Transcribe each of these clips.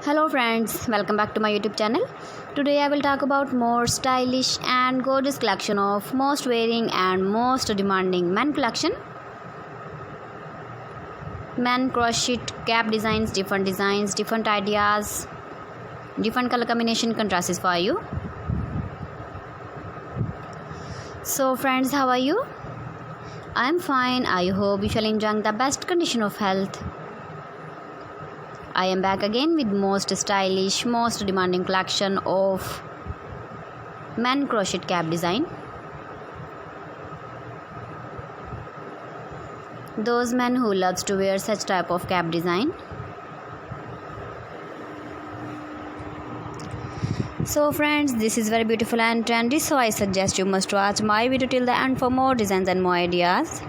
Hello friends, welcome back to my YouTube channel. Today I will talk about more stylish and gorgeous collection of most wearing and most demanding men collection. Men crochet cap designs, different ideas, different color combination contrasts for you. So friends, how are you? I am fine. I hope you shall enjoy the best condition of health. I am back again with most stylish, most demanding collection of men crochet cap design. Those men who loves to wear such type of cap design. So friends, this is very beautiful and trendy, so I suggest you must watch my video till the end for more designs and more ideas.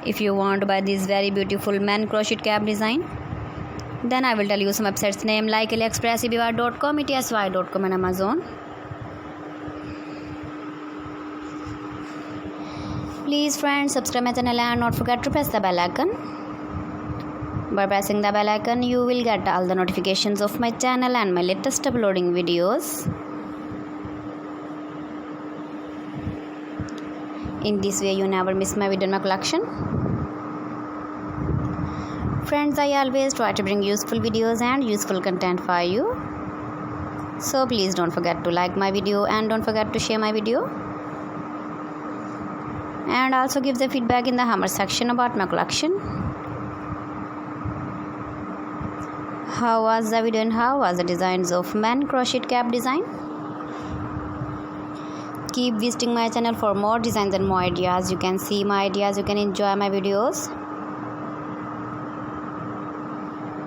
If you want to buy this very beautiful men crochet cap design, then I will tell you some websites name like AliExpress, eBay.com, ETSY.com and Amazon. Please friends, subscribe my channel and not forget to press the bell icon. By pressing the bell icon, you will get all the notifications of my channel and my latest uploading videos. In this way, you never miss my video in my collection. Friends, I always try to bring useful videos and useful content for you. So please don't forget to like my video and don't forget to share my video. And also give the feedback in the comment section about my collection. How was the video and how was the designs of men crochet cap design? Keep visiting my channel for more designs and more ideas. You can see my ideas, you can enjoy my videos.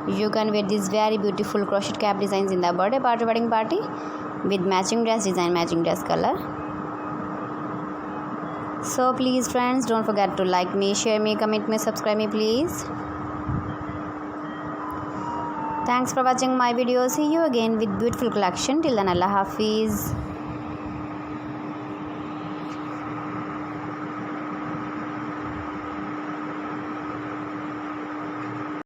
You can wear these very beautiful crochet cap designs in the birthday party, wedding party with matching dress design, matching dress color. So please friends, don't forget to like me, share me, comment me, subscribe me please. Thanks for watching my video. See you again with beautiful collection. Till then, Allah Hafiz.